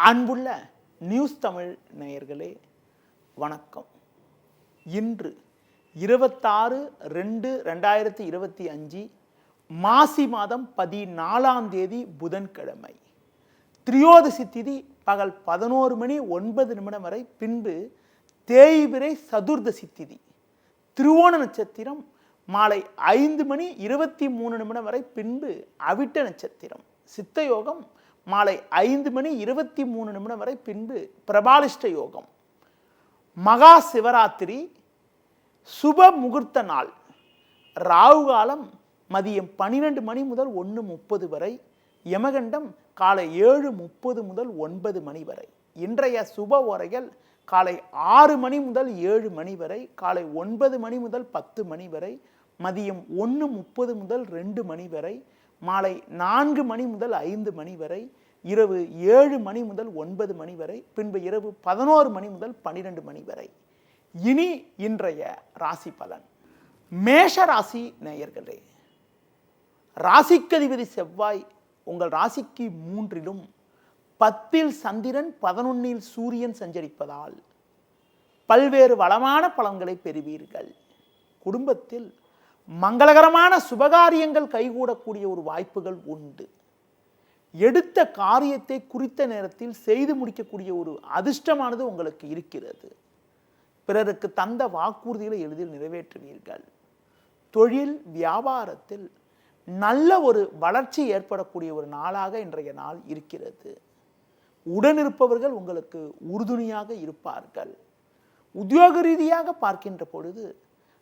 அன்புள்ள நியூஸ் தமிழ் நேயர்களே வணக்கம். இன்று 26/2/2025 மாசி மாதம் 14ஆம் தேதி புதன்கிழமை. திரியோதசி திதி பகல் 11:09 வரை, பின்பு தேய்பிறை சதுர்தசி திதி. திருவோண நட்சத்திரம் மாலை 5:23 வரை, பின்பு அவிட்ட நட்சத்திரம். சித்த யோகம் மாலை 5:23 வரை, பின்பு பிரபாலிஷ்ட யோகம். மகா சிவராத்திரி சுப முகூர்த்த நாள். ராகு காலம் மதியம் 12 முதல் 1:30 வரை. யமகண்டம் காலை 7:30 முதல் 9 வரை. இன்றைய சுப ஓரைகள் காலை 6 முதல் 7 வரை, காலை 9 முதல் 10 வரை, மதியம் 1:30 முதல் 2 வரை, மாலை 4 முதல் 5 வரை, இரவு 7 முதல் 9 வரை, பின்பு இரவு 11 முதல் 12 வரை. இனி இன்றைய ராசி பலன். மேஷ ராசி நேயர்களே, ராசிக்கதிபதி செவ்வாய் உங்கள் ராசிக்கு 3லும் 10ல் சந்திரன் 11ல் சூரியன் சஞ்சரிப்பதால் பல்வேறு வளமான பலன்களை பெறுவீர்கள். குடும்பத்தில் மங்களகரமான சுபகாரியங்கள் கைகூடக்கூடிய ஒரு வாய்ப்புகள் உண்டு. எடுத்த காரியத்தை குறித்த நேரத்தில் செய்து முடிக்கக்கூடிய ஒரு அதிர்ஷ்டமானது உங்களுக்கு இருக்கிறது. பிறருக்கு தந்த வாக்குறுதிகளை எளிதில் நிறைவேற்றுவீர்கள். தொழில் வியாபாரத்தில் நல்ல ஒரு வளர்ச்சி ஏற்படக்கூடிய ஒரு நாளாக இன்றைய நாள் இருக்கிறது. உடனிருப்பவர்கள் உங்களுக்கு உறுதுணையாக இருப்பார்கள். உத்தியோக ரீதியாக பார்க்கின்ற பொழுது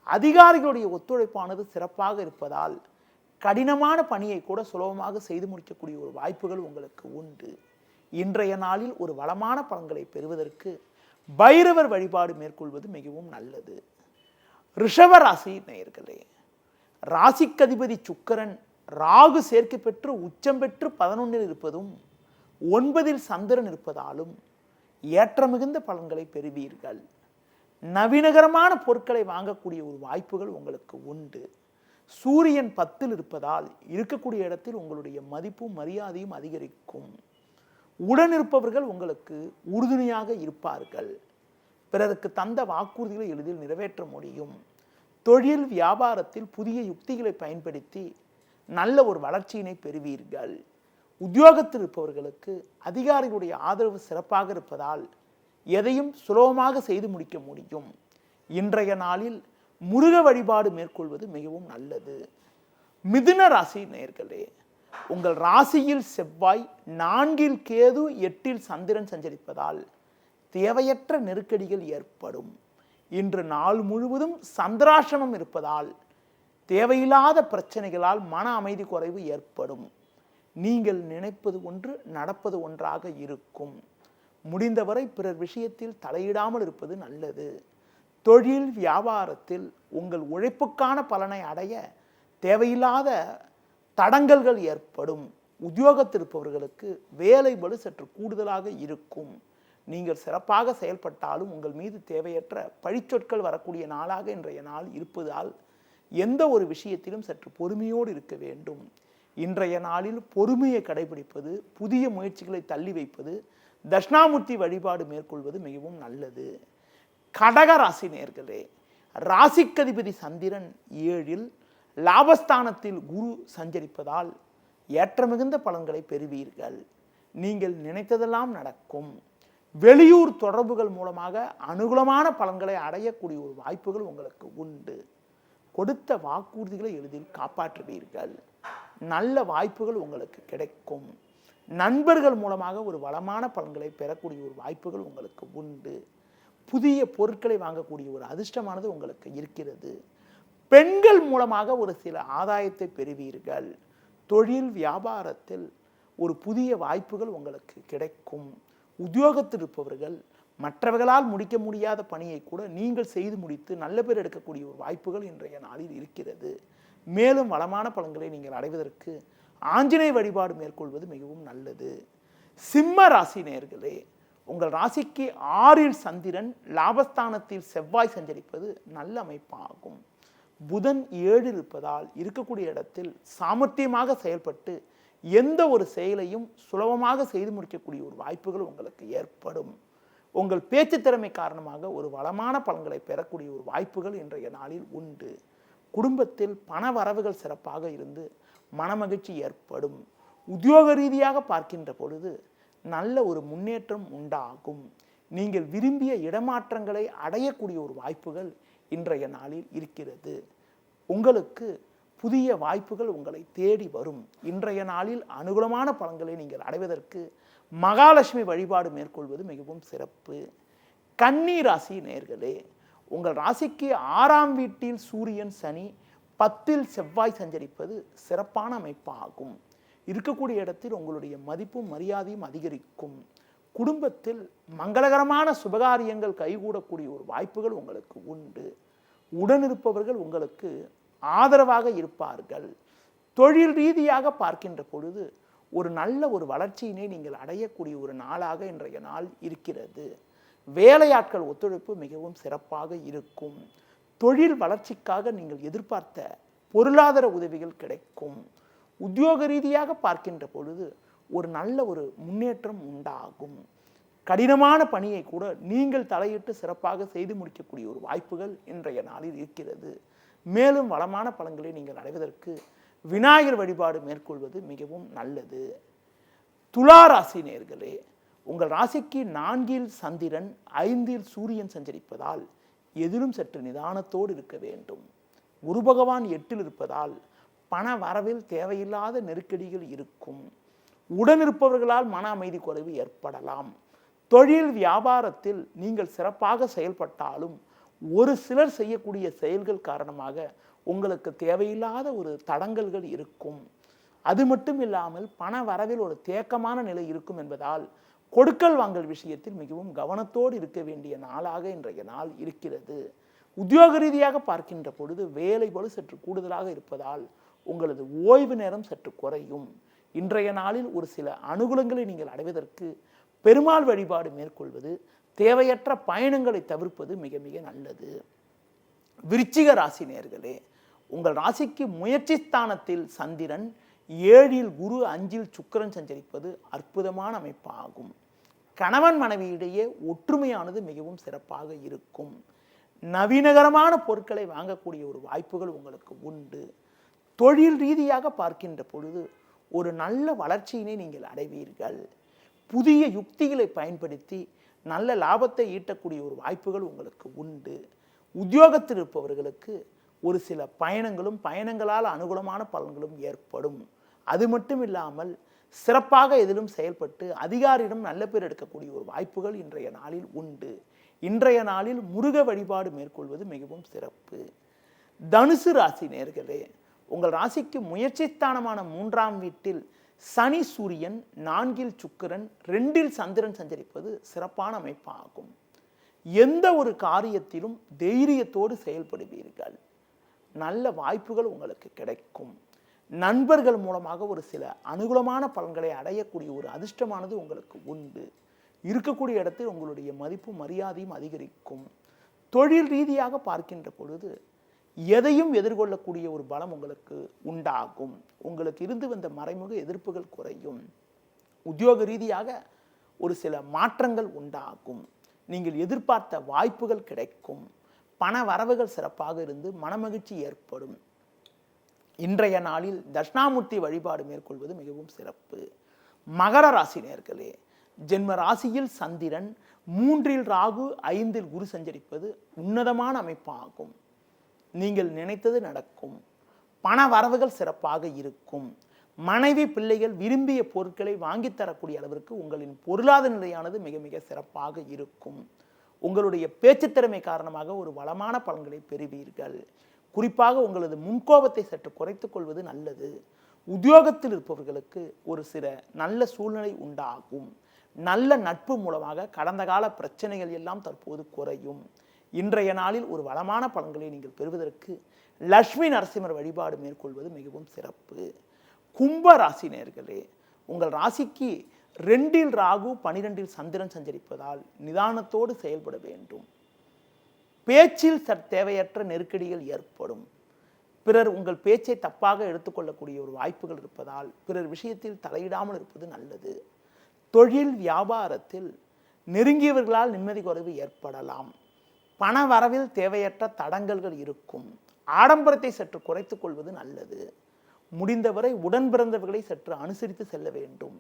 அதிகாரிகளுடைய ஒத்துழைப்பானது சிறப்பாக இருப்பதால் கடினமான பணியை கூட சுலபமாக செய்து முடிக்கக்கூடிய ஒரு வாய்ப்புகள் உங்களுக்கு உண்டு. இன்றைய நாளில் ஒரு வளமான பலன்களை பெறுவதற்கு பைரவர் வழிபாடு மேற்கொள்வது மிகவும் நல்லது. ரிஷப ராசி நேயர்களே, ராசிக்கதிபதி சுக்கிரன் ராகு சேர்க்கை பெற்று உச்சம் பெற்று 11ல் இருப்பதும் 9ல் சந்திரன் இருப்பதாலும் ஏற்ற மிகுந்த பலன்களை பெறுவீர்கள். நவீனகரமான பொருட்களை வாங்கக்கூடிய ஒரு வாய்ப்புகள் உங்களுக்கு உண்டு. சூரியன் 10ல் இருப்பதால் இருக்கக்கூடிய இடத்தில் உங்களுடைய மதிப்பும் மரியாதையும் அதிகரிக்கும். உடனிருப்பவர்கள் உங்களுக்கு உறுதுணையாக இருப்பார்கள். பிறருக்கு தந்த வாக்குறுதிகளை எளிதில் நிறைவேற்ற முடியும். தொழில் வியாபாரத்தில் புதிய யுக்திகளை பயன்படுத்தி நல்ல ஒரு வளர்ச்சியினை பெறுவீர்கள். உத்தியோகத்தில் இருப்பவர்களுக்கு அதிகாரிகளுடைய ஆதரவு சிறப்பாக இருப்பதால் எதையும் சுலபமாக செய்து முடிக்க முடியும். இன்றைய நாளில் முருக வழிபாடு மேற்கொள்வது மிகவும் நல்லது. மிதுன ராசி நேயர்களே, உங்கள் ராசியில் செவ்வாய் 4ல் கேது 8ல் சந்திரன் சஞ்சரிப்பதால் தேவையற்ற நெருக்கடிகள் ஏற்படும். இன்று நாள் முழுவதும் சந்திராசிரமம் இருப்பதால் தேவையில்லாத பிரச்சனைகளால் மன அமைதி குறைவு ஏற்படும். நீங்கள் நினைப்பது ஒன்று நடப்பது ஒன்றாக இருக்கும். முடிந்தவரை பிறர் விஷயத்தில் தலையிடாமல் இருப்பது நல்லது. தொழில் வியாபாரத்தில் உங்கள் உழைப்புக்கான பலனை அடைய தேவையில்லாத தடங்கல்கள் ஏற்படும். உத்தியோகத்தில் இருப்பவர்களுக்கு வேலை பளு சற்று கூடுதலாக இருக்கும். நீங்கள் சிறப்பாக செயல்பட்டாலும் உங்கள் மீது தேவையற்ற பழிச்சொற்கள் வரக்கூடிய நாளாக இன்றைய நாள் இருப்பதால் எந்த ஒரு விஷயத்திலும் சற்று பொறுமையோடு இருக்க வேண்டும். இன்றைய நாளில் பொறுமையை கடைபிடிப்பது, புதிய முயற்சிகளை தள்ளி வைப்பது, தட்சிணாமூர்த்தி வழிபாடு மேற்கொள்வது மிகவும் நல்லது. கடக ராசி நேயர்களே, ராசிக்கதிபதி சந்திரன் 7ல் லாபஸ்தானத்தில் குரு சஞ்சரிப்பதால் ஏற்ற மிகுந்த பலன்களை பெறுவீர்கள். நீங்கள் நினைத்ததெல்லாம் நடக்கும். வெளியூர் தொடர்புகள் மூலமாக அனுகூலமான பலன்களை அடையக்கூடிய ஒரு வாய்ப்புகள் உங்களுக்கு உண்டு. கொடுத்த வாக்குறுதிகளை எளிதில் காப்பாற்றுவீர்கள். நல்ல வாய்ப்புகள் உங்களுக்கு கிடைக்கும். நண்பர்கள் மூலமாக ஒரு வளமான பலன்களை பெறக்கூடிய ஒரு வாய்ப்புகள் உங்களுக்கு உண்டு. புதிய பொருட்களை வாங்கக்கூடிய ஒரு அதிர்ஷ்டமானது உங்களுக்கு இருக்கிறது. பெண்கள் மூலமாக ஒரு சில ஆதாயத்தை பெறுவீர்கள். தொழில் வியாபாரத்தில் ஒரு புதிய வாய்ப்புகள் உங்களுக்கு கிடைக்கும். உத்தியோகத்தில் இருப்பவர்கள் மற்றவர்களால் முடிக்க முடியாத பணியை கூட நீங்கள் செய்து முடித்து நல்ல பேர் எடுக்கக்கூடிய ஒரு வாய்ப்புகள் இன்றைய நாளில் இருக்கிறது. மேலும் வளமான பலன்களை நீங்கள் அடைவதற்கு ஆஞ்சநேய வழிபாடு மேற்கொள்வது மிகவும் நல்லது. சிம்ம ராசி நேயர்களே, உங்கள் ராசிக்கு 6ல் சந்திரன் லாபஸ்தானத்தில் செவ்வாய் சஞ்சரிப்பது நல்ல அமைப்பாகும். புதன் 7ல் இருப்பதால் இருக்கக்கூடிய இடத்தில் சாமர்த்தியமாக செயல்பட்டு எந்த ஒரு செயலையும் சுலபமாக செய்து முடிக்கக்கூடிய ஒரு வாய்ப்புகள் உங்களுக்கு ஏற்படும். உங்கள் பேச்சு திறமை காரணமாக ஒரு வளமான பலன்களை பெறக்கூடிய ஒரு வாய்ப்புகள் இன்றைய நாளில் உண்டு. குடும்பத்தில் பண வரவுகள் சிறப்பாக இருந்து மனமகிழ்ச்சி ஏற்படும். உத்தியோக ரீதியாக பார்க்கின்ற பொழுது நல்ல ஒரு முன்னேற்றம் உண்டாகும். நீங்கள் விரும்பிய இடமாற்றங்களை அடையக்கூடிய ஒரு வாய்ப்புகள் இன்றைய நாளில் இருக்கிறது. உங்களுக்கு புதிய வாய்ப்புகள் உங்களை தேடி வரும். இன்றைய நாளில் அனுகூலமான பலன்களை நீங்கள் அடைவதற்கு மகாலட்சுமி வழிபாடு மேற்கொள்வது மிகவும் சிறப்பு. கன்னி ராசி நேயர்களே, உங்கள் ராசிக்கு 6ஆம் வீட்டில் சூரியன், சனி, 10ல் செவ்வாய் சஞ்சரிப்பது சிறப்பான அமைப்பாகும். இருக்கக்கூடிய இடத்தில் உங்களுடைய மதிப்பும் மரியாதையும் அதிகரிக்கும். குடும்பத்தில் மங்களகரமான சுபகாரியங்கள் கைகூடக்கூடிய ஒரு வாய்ப்புகள் உங்களுக்கு உண்டு. உடனிருப்பவர்கள் உங்களுக்கு ஆதரவாக இருப்பார்கள். தொழில் ரீதியாக பார்க்கின்ற பொழுது ஒரு நல்ல ஒரு வளர்ச்சியினை நீங்கள் அடையக்கூடிய ஒரு நாளாக இன்றைய நாள் இருக்கிறது. வேலையாட்கள் ஒத்துழைப்பு மிகவும் சிறப்பாக இருக்கும். தொழில் வளர்ச்சிக்காக நீங்கள் எதிர்பார்த்த பொருளாதார உதவிகள் கிடைக்கும். உத்தியோக ரீதியாக பார்க்கின்ற பொழுது ஒரு நல்ல ஒரு முன்னேற்றம் உண்டாகும். கடினமான பணியை கூட நீங்கள் தலையிட்டு சிறப்பாக செய்து முடிக்கக்கூடிய ஒரு வாய்ப்புகள் இன்றைய நாளில் இருக்கிறது. மேலும் வளமான பலன்களை நீங்கள் அடைவதற்கு விநாயகர் வழிபாடு மேற்கொள்வது மிகவும் நல்லது. துலா ராசி நேயர்களே, உங்கள் ராசிக்கு 4ல் சந்திரன், 5ல் சூரியன் சஞ்சரிப்பதால் எதிலும் சற்று நிதானத்தோடு இருக்க வேண்டும். குரு பகவான் 8ல் இருப்பதால் பண வரவில் தேவையில்லாத நெருக்கடிகள் இருக்கும். உடனிருப்பவர்களால் மன அமைதி குறைவு ஏற்படலாம். தொழில் வியாபாரத்தில் நீங்கள் சிறப்பாக செயல்பட்டாலும் ஒரு சிலர் செய்யக்கூடிய செயல்கள் காரணமாக உங்களுக்கு தேவையில்லாத ஒரு தடங்கல்கள் இருக்கும். அது மட்டும் இல்லாமல் பண வரவில் ஒரு தேக்கமான நிலை இருக்கும் என்பதால் கொடுக்கல் வாங்கல் விஷயத்தில் மிகவும் கவனத்தோடு இருக்க வேண்டிய நாளாக இன்றைய நாள் இருக்கிறது. உத்தியோக ரீதியாக பார்க்கின்ற பொழுது வேலை பளு சற்று கூடுதலாக இருப்பதால் உங்களது ஓய்வு நேரம் சற்று குறையும். இன்றைய நாளில் ஒரு சில அனுகூலங்களை நீங்கள் அடைவதற்கு பெருமாள் வழிபாடு மேற்கொள்வது, தேவையற்ற பயணங்களை தவிர்ப்பது மிக மிக நல்லது. விருச்சிக ராசி நேயர்களே, உங்கள் ராசிக்கு முயற்சி ஸ்தானத்தில் சந்திரன், 7ல் குரு, 5ல் சுக்கிரன் சஞ்சரிப்பது அற்புதமான அமைப்பாகும். கணவன் மனைவியிடையே ஒற்றுமையானது மிகவும் சிறப்பாக இருக்கும். நவீனகரமான பொருட்களை வாங்கக்கூடிய ஒரு வாய்ப்புகள் உங்களுக்கு உண்டு. தொழில் ரீதியாக பார்க்கின்ற பொழுது ஒரு நல்ல வளர்ச்சியினை நீங்கள் அடைவீர்கள். புதிய யுக்திகளை பயன்படுத்தி நல்ல லாபத்தை ஈட்டக்கூடிய ஒரு வாய்ப்புகள் உங்களுக்கு உண்டு. உத்தியோகத்தில் இருப்பவர்களுக்கு ஒரு சில பயணங்களும் பயணங்களால் அனுகூலமான பலன்களும் ஏற்படும். அது மட்டும் இல்லாமல் சிறப்பாக எதிலும் செயல்பட்டு அதிகாரியிடம் நல்ல பேர் எடுக்கக்கூடிய ஒரு வாய்ப்புகள் இன்றைய நாளில் உண்டு. இன்றைய நாளில் முருக வழிபாடு மேற்கொள்வது மிகவும் சிறப்பு. தனுசு ராசி நேயர்களே, உங்கள் ராசிக்கு முயற்சி ஸ்தானமான 3ஆம் வீட்டில் சனி, சூரியன், 4ல் சுக்கிரன், 2ல் சந்திரன் சஞ்சரிப்பது சிறப்பான அமைப்பாகும். எந்த ஒரு காரியத்திலும் தைரியத்தோடு செயல்படுவீர்கள். நல்ல வாய்ப்புகள் உங்களுக்கு கிடைக்கும். நண்பர்கள் மூலமாக ஒரு சில அனுகூலமான பலன்களை அடையக்கூடிய ஒரு அதிர்ஷ்டமானது உங்களுக்கு உண்டு. இருக்கக்கூடிய இடத்தில் உங்களுடைய மதிப்பு மரியாதையும் அதிகரிக்கும். தொழில் ரீதியாக பார்க்கின்ற பொழுது எதையும் எதிர்கொள்ளக்கூடிய ஒரு பலம் உங்களுக்கு உண்டாகும். உங்களுக்கு இருந்து வந்த மறைமுக எதிர்ப்புகள் குறையும். உத்தியோக ரீதியாக ஒரு சில மாற்றங்கள் உண்டாகும். நீங்கள் எதிர்பார்த்த வாய்ப்புகள் கிடைக்கும். பண வரவுகள் சிறப்பாக இருந்து மனமகிழ்ச்சி ஏற்படும். இன்றைய நாளில் தட்சிணாமூர்த்தி வழிபாடு மேற்கொள்வது மிகவும் சிறப்பு. மகர ராசி நேயர்களே, ஜென்ம ராசியில் சந்திரன், 3ல் ராகு, 5ல் குரு சஞ்சரிப்பது உன்னதமான அமைப்பாகும். நீங்கள் நினைத்தது நடக்கும். பண வரவுகள் சிறப்பாக இருக்கும். மனைவி பிள்ளைகள் விரும்பிய பொருட்களை வாங்கித் தரக்கூடிய அளவிற்கு உங்களின் பொருளாதார நிலையானது மிக மிக சிறப்பாக இருக்கும். உங்களுடைய பேச்சு திறமை காரணமாக ஒரு வளமான பலன்களை பெறுவீர்கள். குறிப்பாக உங்களது முன்கோபத்தை சற்று குறைத்துக் கொள்வது நல்லது. உத்தியோகத்தில் இருப்பவர்களுக்கு ஒரு சில நல்ல சூழ்நிலை உண்டாகும். நல்ல நட்பு மூலமாக கடந்த கால பிரச்சனைகள் எல்லாம் தற்போது குறையும். இன்றைய நாளில் ஒரு வளமான பலன்களை நீங்கள் பெறுவதற்கு லட்சுமி நரசிம்மர் வழிபாடு மேற்கொள்வது மிகவும் சிறப்பு. கும்ப ராசி நேயர்களே, உங்கள் ராசிக்கு 2ல் ராகு, 12ல் சந்திரன் சஞ்சரிப்பதால் நிதானத்தோடு செயல்பட வேண்டும். பேச்சில் தேவையற்ற நெருக்கடிகள் ஏற்படும். பிறர் உங்கள் பேச்சை தப்பாக எடுத்துக்கொள்ளக்கூடிய ஒரு வாய்ப்புகள் இருப்பதால் பிறர் விஷயத்தில் தலையிடாமல் இருப்பது நல்லது. தொழில் வியாபாரத்தில் நெருங்கியவர்களால் நிம்மதி குறைவு ஏற்படலாம். பண வரவில் தேவையற்ற தடங்கல்கள் இருக்கும். ஆடம்பரத்தை சற்று குறைத்துக் கொள்வது நல்லது. முடிந்தவரை உடன் பிறந்தவர்களை சற்று அனுசரித்து செல்ல வேண்டும்.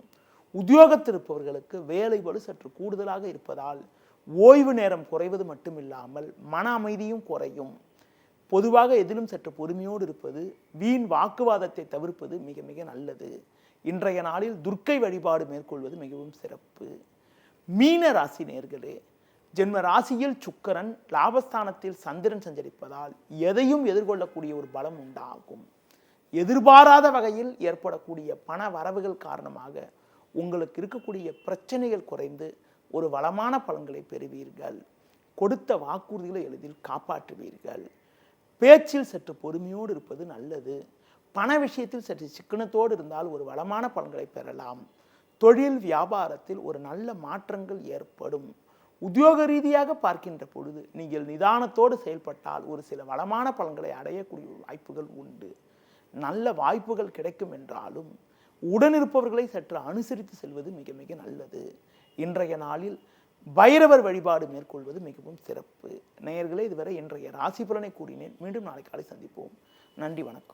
உத்தியோகத்தில் இருப்பவர்களுக்கு வேலை பளு சற்று கூடுதலாக இருப்பதால் ஓய்வு நேரம் குறைவது மட்டுமில்லாமல் மன அமைதியும் குறையும். பொதுவாக எதிலும் சற்று பொறுமையோடு இருப்பது, வீண் வாக்குவாதத்தை தவிர்ப்பது மிக மிக நல்லது. இன்றைய நாளில் துர்க்கை வழிபாடு மேற்கொள்வது மிகவும் சிறப்பு. மீன ராசி நேயர்களே, ஜென்ம ராசியில் சுக்கிரன், லாபஸ்தானத்தில் சந்திரன் சஞ்சரிப்பதால் எதையும் எதிர்கொள்ளக்கூடிய ஒரு பலம் உண்டாகும். எதிர்பாராத வகையில் ஏற்படக்கூடிய பண வரவுகள் காரணமாக உங்களுக்கு இருக்கக்கூடிய பிரச்சனைகள் குறைந்து ஒரு வளமான பலன்களை பெறுவீர்கள். கொடுத்த வாக்குறுதிகளை எளிதில் காப்பாற்றுவீர்கள். பேச்சில் சற்று பொறுமையோடு இருப்பது நல்லது. பண விஷயத்தில் சற்று சிக்கனத்தோடு இருந்தால் ஒரு வளமான பலன்களை பெறலாம். தொழில் வியாபாரத்தில் ஒரு நல்ல மாற்றங்கள் ஏற்படும். உத்தியோக ரீதியாக பார்க்கின்ற பொழுது நீங்கள் நிதானத்தோடு செயல்பட்டால் ஒரு சில வளமான பலன்களை அடையக்கூடிய வாய்ப்புகள் உண்டு. நல்ல வாய்ப்புகள் கிடைக்கும் என்றாலும் உடனிருப்பவர்களை சற்று அனுசரித்து செல்வது மிக மிக நல்லது. இன்றைய நாளில் பைரவர் வழிபாடு மேற்கொள்வது மிகவும் சிறப்பு. நேயர்களே, இதுவரை இன்றைய ராசி பலனை கூறினேன். மீண்டும் நாளை காலை சந்திப்போம். நன்றி, வணக்கம்.